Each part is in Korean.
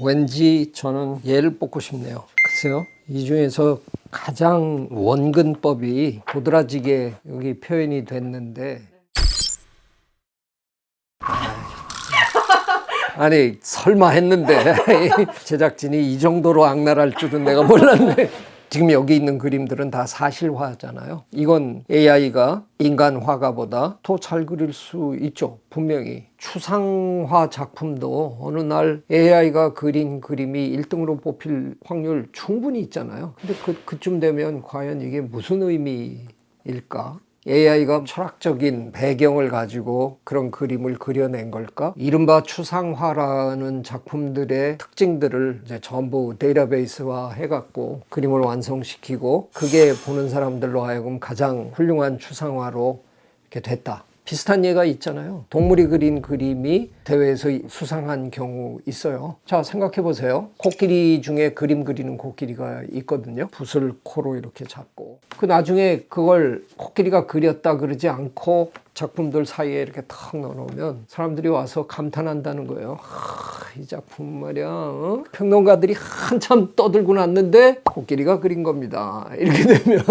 왠지 저는 얘를 뽑고 싶네요. 글쎄요. 이 중에서 가장 원근법이 도드라지게 여기 표현이 됐는데 아니 설마 했는데 제작진이 이 정도로 악랄할 줄은 내가 몰랐네. 지금 여기 있는 그림들은 다 사실화잖아요. 이건 AI가 인간 화가보다 더 잘 그릴 수 있죠. 분명히 추상화 작품도 어느 날 AI가 그린 그림이 1등으로 뽑힐 확률 충분히 있잖아요. 근데 그쯤 되면 과연 이게 무슨 의미일까? AI가 철학적인 배경을 가지고 그런 그림을 그려낸 걸까? 이른바 추상화라는 작품들의 특징들을 이제 전부 데이터베이스화 해갖고 그림을 완성시키고 그게 보는 사람들로 하여금 가장 훌륭한 추상화로 이렇게 됐다. 비슷한 예가 있잖아요. 동물이 그린 그림이 대회에서 수상한 경우 있어요. 자, 생각해 보세요. 코끼리 중에 그림 그리는 코끼리가 있거든요. 붓을 코로 이렇게 잡고. 그 나중에 그걸 코끼리가 그렸다 그러지 않고 작품들 사이에 이렇게 탁 넣어놓으면 사람들이 와서 감탄한다는 거예요. 이 작품 말이야. 평론가들이 한참 떠들고 났는데 코끼리가 그린 겁니다. 이렇게 되면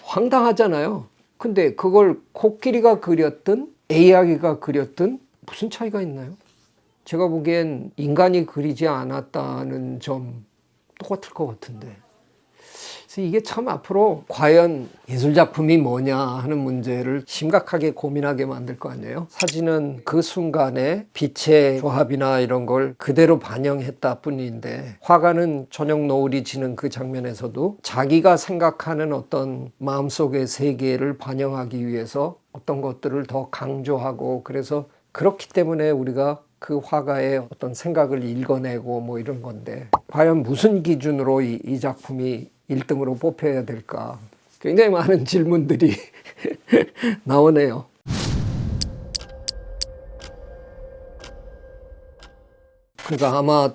황당하잖아요. 근데 그걸 코끼리가 그렸든 AI가 그렸든 무슨 차이가 있나요? 제가 보기엔 인간이 그리지 않았다는 점 똑같을 것 같은데. 그래서 이게 참 앞으로 과연 예술작품이 뭐냐 하는 문제를 심각하게 고민하게 만들 거 아니에요? 사진은 그 순간에 빛의 조합이나 이런 걸 그대로 반영했다 뿐인데 화가는 저녁 노을이 지는 그 장면에서도 자기가 생각하는 어떤 마음속의 세계를 반영하기 위해서 어떤 것들을 더 강조하고 그래서 그렇기 때문에 우리가 그 화가의 어떤 생각을 읽어내고 뭐 이런 건데 과연 무슨 기준으로 이 작품이 1등으로 뽑혀야 될까? 굉장히 많은 질문들이 나오네요. 그러니까 아마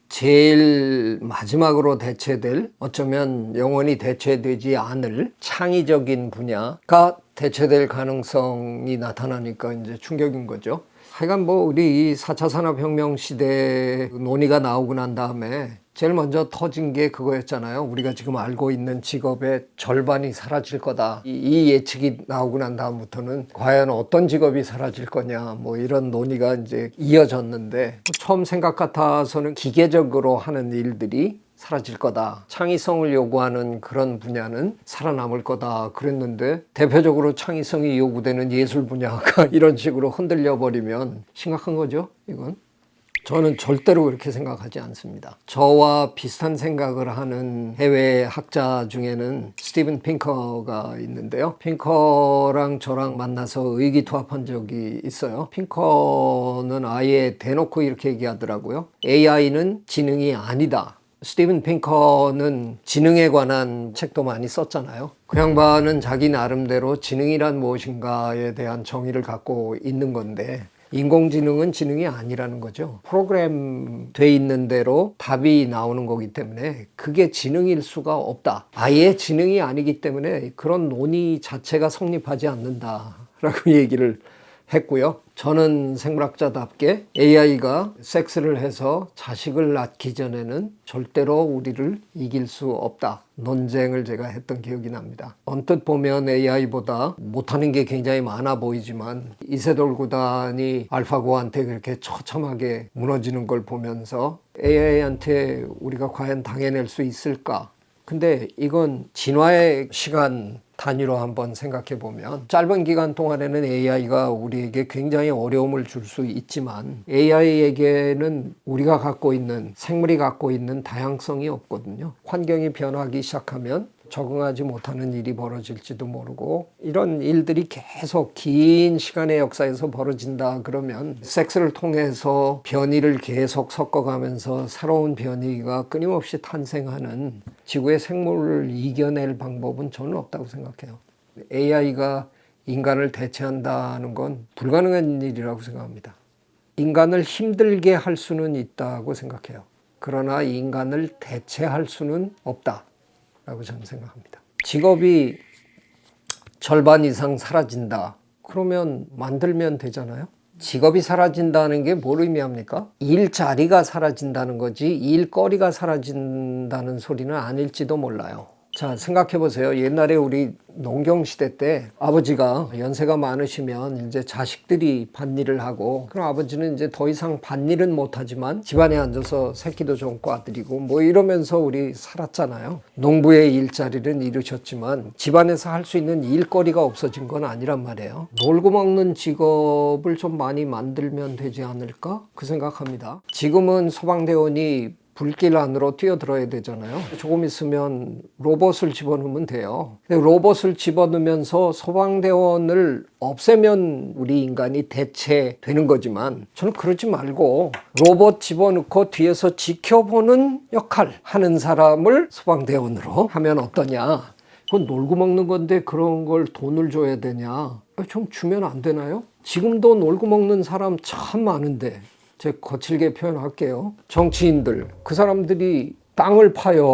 제일 마지막으로 대체될 어쩌면 영원히 대체되지 않을 창의적인 분야가 대체될 가능성이 나타나니까 이제 충격인 거죠. 하여간 뭐 우리 이 4차 산업혁명 시대 논의가 나오고 난 다음에 제일 먼저 터진 게 그거였잖아요. 우리가 지금 알고 있는 직업의 절반이 사라질 거다. 이 예측이 나오고 난 다음부터는 과연 어떤 직업이 사라질 거냐 뭐 이런 논의가 이제 이어졌는데 처음 생각 같아서는 기계적으로 하는 일들이 사라질 거다. 창의성을 요구하는 그런 분야는 살아남을 거다 그랬는데 대표적으로 창의성이 요구되는 예술 분야가 이런 식으로 흔들려 버리면 심각한 거죠, 이건. 저는 절대로 그렇게 생각하지 않습니다. 저와 비슷한 생각을 하는 해외 학자 중에는 스티븐 핑커가 있는데요. 핑커랑 저랑 만나서 의기투합한 적이 있어요. 핑커는 아예 대놓고 이렇게 얘기하더라고요. AI는 지능이 아니다. 스티븐 핑커는 지능에 관한 책도 많이 썼잖아요. 그 양반은 자기 나름대로 지능이란 무엇인가에 대한 정의를 갖고 있는 건데 인공지능은 지능이 아니라는 거죠. 프로그램 돼 있는 대로 답이 나오는 거기 때문에 그게 지능일 수가 없다. 아예 지능이 아니기 때문에 그런 논의 자체가 성립하지 않는다라고 얘기를 했고요. 저는 생물학자답게 AI가 섹스를 해서 자식을 낳기 전에는 절대로 우리를 이길 수 없다. 논쟁을 제가 했던 기억이 납니다. 언뜻 보면 AI보다 못하는 게 굉장히 많아 보이지만 이세돌 구단이 알파고한테 그렇게 처참하게 무너지는 걸 보면서 AI한테 우리가 과연 당해낼 수 있을까? 근데 이건 진화의 시간 단위로 한번 생각해 보면 짧은 기간 동안에는 AI가 우리에게 굉장히 어려움을 줄 수 있지만 AI에게는 우리가 갖고 있는 생물이 갖고 있는 다양성이 없거든요. 환경이 변하기 시작하면 적응하지 못하는 일이 벌어질지도 모르고 이런 일들이 계속 긴 시간의 역사에서 벌어진다 그러면 섹스를 통해서 변이를 계속 섞어가면서 새로운 변이가 끊임없이 탄생하는 지구의 생물을 이겨낼 방법은 저는 없다고 생각해요. AI가 인간을 대체한다는 건 불가능한 일이라고 생각합니다. 인간을 힘들게 할 수는 있다고 생각해요. 그러나 인간을 대체할 수는 없다 라고 저는 생각합니다. 직업이 절반 이상 사라진다. 그러면 만들면 되잖아요. 직업이 사라진다는 게 뭘 의미합니까? 일자리가 사라진다는 거지 일거리가 사라진다는 소리는 아닐지도 몰라요. 자, 생각해 보세요. 옛날에 우리 농경시대 때 아버지가 연세가 많으시면 이제 자식들이 밭일을 하고, 그럼 아버지는 이제 더 이상 밭일은 못하지만 집안에 앉아서 새끼도 좀 꽈드리고 뭐 이러면서 우리 살았잖아요. 농부의 일자리는 이루셨지만 집안에서 할 수 있는 일거리가 없어진 건 아니란 말이에요. 놀고 먹는 직업을 좀 많이 만들면 되지 않을까? 그 생각합니다. 지금은 소방대원이 불길 안으로 뛰어들어야 되잖아요. 조금 있으면 로봇을 집어넣으면 돼요. 근데 로봇을 집어넣으면서 소방대원을 없애면 우리 인간이 대체되는 거지만, 저는 그러지 말고 로봇 집어넣고 뒤에서 지켜보는 역할 하는 사람을 소방대원으로 하면 어떠냐. 그건 놀고 먹는 건데 그런 걸 돈을 줘야 되냐. 좀 주면 안 되나요? 지금도 놀고 먹는 사람 참 많은데, 제가 거칠게 표현할게요. 정치인들, 그 사람들이 땅을 파요,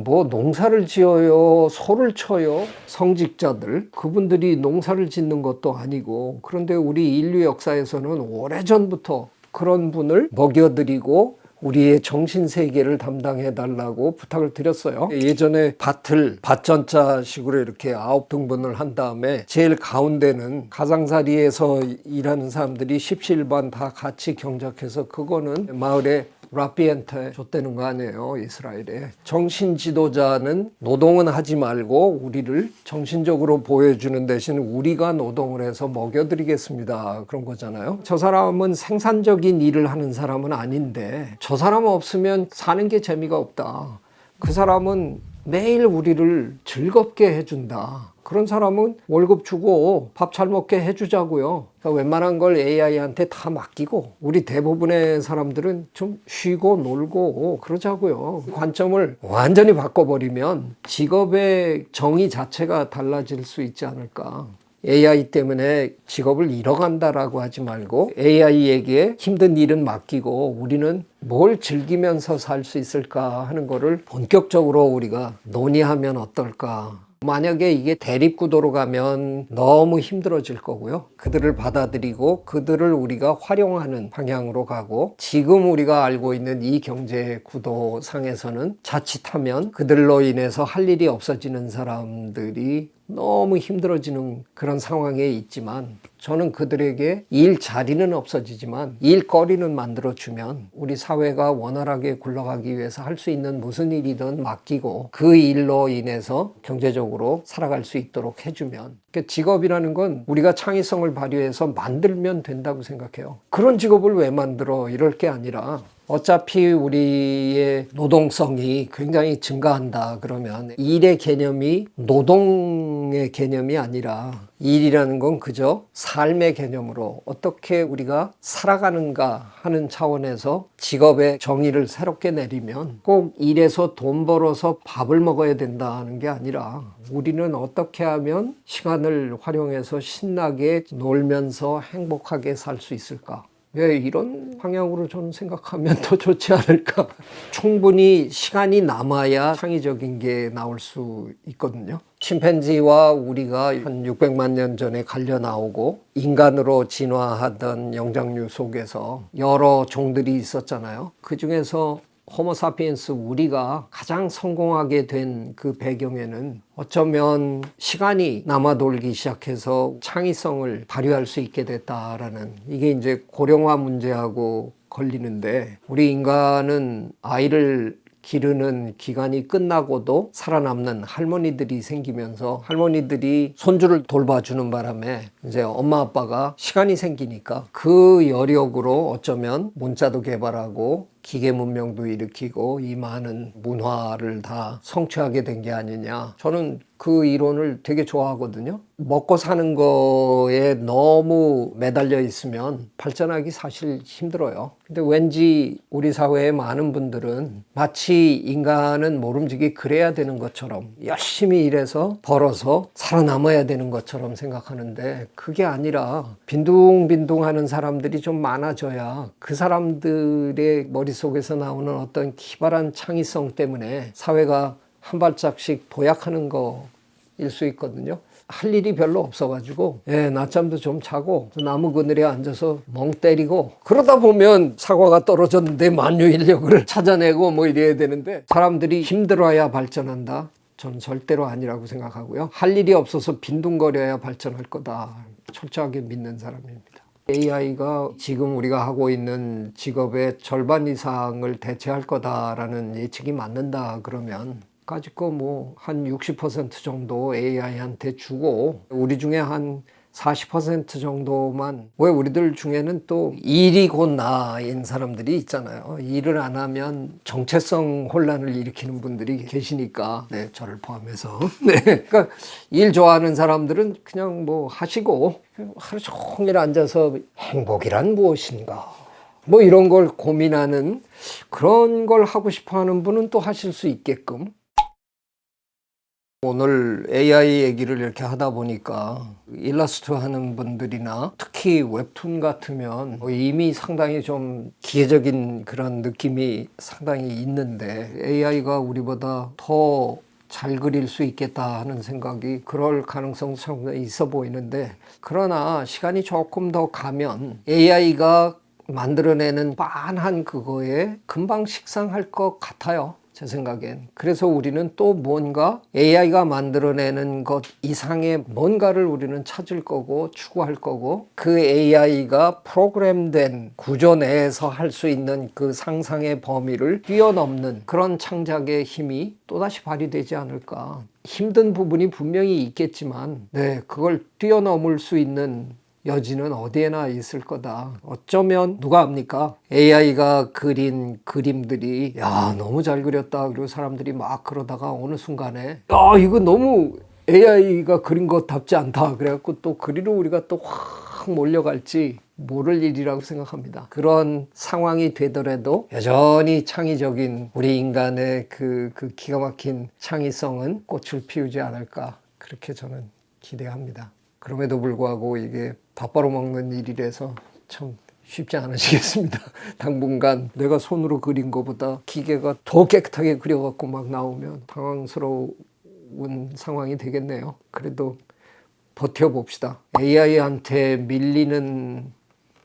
뭐 농사를 지어요, 소를 쳐요. 성직자들, 그분들이 농사를 짓는 것도 아니고, 그런데 우리 인류 역사에서는 오래전부터 그런 분을 먹여드리고 우리의 정신세계를 담당해달라고 부탁을 드렸어요. 예전에 밭을 밭전자식으로 이렇게 9등분을 한 다음에 제일 가운데는 가장자리에서 일하는 사람들이 십시일반 다 같이 경작해서 그거는 마을에 라피한테 줬다는 거 아니에요, 이스라엘에. 정신 지도자는 노동은 하지 말고 우리를 정신적으로 보여주는 대신 우리가 노동을 해서 먹여드리겠습니다, 그런 거잖아요. 저 사람은 생산적인 일을 하는 사람은 아닌데 저 사람 없으면 사는 게 재미가 없다. 그 사람은 매일 우리를 즐겁게 해준다. 그런 사람은 월급 주고 밥 잘 먹게 해주자고요. 그러니까 웬만한 걸 AI한테 다 맡기고 우리 대부분의 사람들은 좀 쉬고 놀고 그러자고요. 관점을 완전히 바꿔버리면 직업의 정의 자체가 달라질 수 있지 않을까. AI 때문에 직업을 잃어간다라고 하지 말고 AI에게 힘든 일은 맡기고 우리는 뭘 즐기면서 살 수 있을까 하는 거를 본격적으로 우리가 논의하면 어떨까. 만약에 이게 대립구도로 가면 너무 힘들어질 거고요. 그들을 받아들이고 그들을 우리가 활용하는 방향으로 가고, 지금 우리가 알고 있는 이 경제 구도 상에서는 자칫하면 그들로 인해서 할 일이 없어지는 사람들이 너무 힘들어지는 그런 상황에 있지만, 저는 그들에게 일 자리는 없어지지만 일거리는 만들어주면 우리 사회가 원활하게 굴러가기 위해서 할 수 있는 무슨 일이든 맡기고 그 일로 인해서 경제적으로 살아갈 수 있도록 해주면, 그러니까 직업이라는 건 우리가 창의성을 발휘해서 만들면 된다고 생각해요. 그런 직업을 왜 만들어? 이럴 게 아니라 어차피 우리의 노동성이 굉장히 증가한다 그러면 일의 개념이 노동의 개념이 아니라 일이라는 건 그저 삶의 개념으로 어떻게 우리가 살아가는가 하는 차원에서 직업의 정의를 새롭게 내리면 꼭 일해서 돈 벌어서 밥을 먹어야 된다는 게 아니라 우리는 어떻게 하면 시간을 활용해서 신나게 놀면서 행복하게 살 수 있을까? 왜 이런 방향으로 저는 생각하면 더 좋지 않을까. 충분히 시간이 남아야 창의적인 게 나올 수 있거든요. 침팬지와 우리가 한 600만 년 전에 갈려 나오고 인간으로 진화하던 영장류 속에서 여러 종들이 있었잖아요. 그 중에서 호모사피엔스 우리가 가장 성공하게 된 그 배경에는 어쩌면 시간이 남아 돌기 시작해서 창의성을 발휘할 수 있게 됐다라는, 이게 이제 고령화 문제하고 걸리는데, 우리 인간은 아이를 기르는 기간이 끝나고도 살아남는 할머니들이 생기면서 할머니들이 손주를 돌봐주는 바람에 이제 엄마 아빠가 시간이 생기니까 그 여력으로 어쩌면 문자도 개발하고 기계 문명도 일으키고 이 많은 문화를 다 성취하게 된 게 아니냐. 저는 그 이론을 되게 좋아하거든요. 먹고 사는 거에 너무 매달려 있으면 발전하기 사실 힘들어요. 근데 왠지 우리 사회의 많은 분들은 마치 인간은 모름지기 그래야 되는 것처럼 열심히 일해서 벌어서 살아남아야 되는 것처럼 생각하는데, 그게 아니라 빈둥빈둥하는 사람들이 좀 많아져야 그 사람들의 머릿속에서 나오는 어떤 기발한 창의성 때문에 사회가 한 발짝씩 도약하는 거일 수 있거든요. 할 일이 별로 없어가지고 낮잠도 좀 자고 나무 그늘에 앉아서 멍 때리고 그러다 보면 사과가 떨어졌는데 만유 인력을 찾아내고 뭐 이래야 되는데 사람들이 힘들어야 발전한다. 저는 절대로 아니라고 생각하고요. 할 일이 없어서 빈둥거려야 발전할 거다. 철저하게 믿는 사람입니다. AI가 지금 우리가 하고 있는 직업의 절반 이상을 대체할 거다라는 예측이 맞는다 그러면 까짓거 뭐 한 60% 정도 AI한테 주고 우리 중에 한 40% 정도만 왜 우리들 중에는 또 일이 곧 나인 사람들이 있잖아요. 일을 안 하면 정체성 혼란을 일으키는 분들이 계시니까 저를 포함해서 그러니까 일 좋아하는 사람들은 그냥 뭐 하시고 하루 종일 앉아서 행복이란 무엇인가 뭐 이런 걸 고민하는 그런 걸 하고 싶어 하는 분은 또 하실 수 있게끔 오늘 AI 얘기를 이렇게 하다 보니까 일러스트 하는 분들이나 특히 웹툰 같으면 이미 상당히 좀 기계적인 그런 느낌이 상당히 있는데 AI가 우리보다 더 잘 그릴 수 있겠다 하는 생각이 그럴 가능성도 상당히 있어 보이는데 그러나 시간이 조금 더 가면 AI가 만들어내는 빤한 그거에 금방 식상할 것 같아요. 제 생각엔. 그래서 우리는 또 뭔가 AI가 만들어내는 것 이상의 뭔가를 우리는 찾을 거고 추구할 거고 그 AI가 프로그램된 구조 내에서 할 수 있는 그 상상의 범위를 뛰어넘는 그런 창작의 힘이 또다시 발휘되지 않을까. 힘든 부분이 분명히 있겠지만 그걸 뛰어넘을 수 있는 여지는 어디에나 있을 거다. 어쩌면 누가 압니까? AI가 그린 그림들이 야 너무 잘 그렸다. 그리고 사람들이 막 그러다가 어느 순간에 야 이거 너무 AI가 그린 것답지 않다. 그래갖고 또 그리로 우리가 또 확 몰려갈지 모를 일이라고 생각합니다. 그런 상황이 되더라도 여전히 창의적인 우리 인간의 그 기가 막힌 창의성은 꽃을 피우지 않을까 그렇게 저는 기대합니다. 그럼에도 불구하고 이게 밥 벌어먹는 일이라서 참 쉽지 않으시겠습니다. 당분간 내가 손으로 그린 것보다 기계가 더 깨끗하게 그려갖고 막 나오면 당황스러운 상황이 되겠네요. 그래도 버텨봅시다. AI한테 밀리는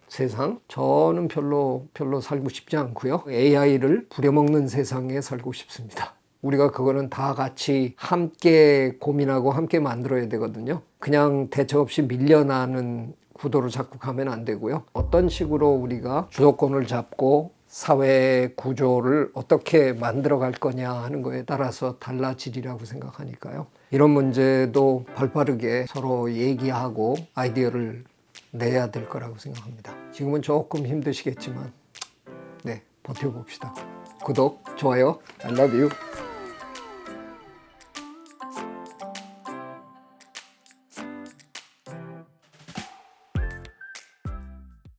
세상? 저는 별로 살고 싶지 않고요. AI를 부려먹는 세상에 살고 싶습니다. 우리가 그거는 다 같이 함께 고민하고 함께 만들어야 되거든요. 그냥 대책 없이 밀려나는 구도로 자꾸 가면 안 되고요. 어떤 식으로 우리가 주도권을 잡고 사회 구조를 어떻게 만들어 갈 거냐 하는 거에 따라서 달라지리라고 생각하니까요. 이런 문제도 발빠르게 서로 얘기하고 아이디어를 내야 될 거라고 생각합니다. 지금은 조금 힘드시겠지만 버텨봅시다. 구독, 좋아요, I love you.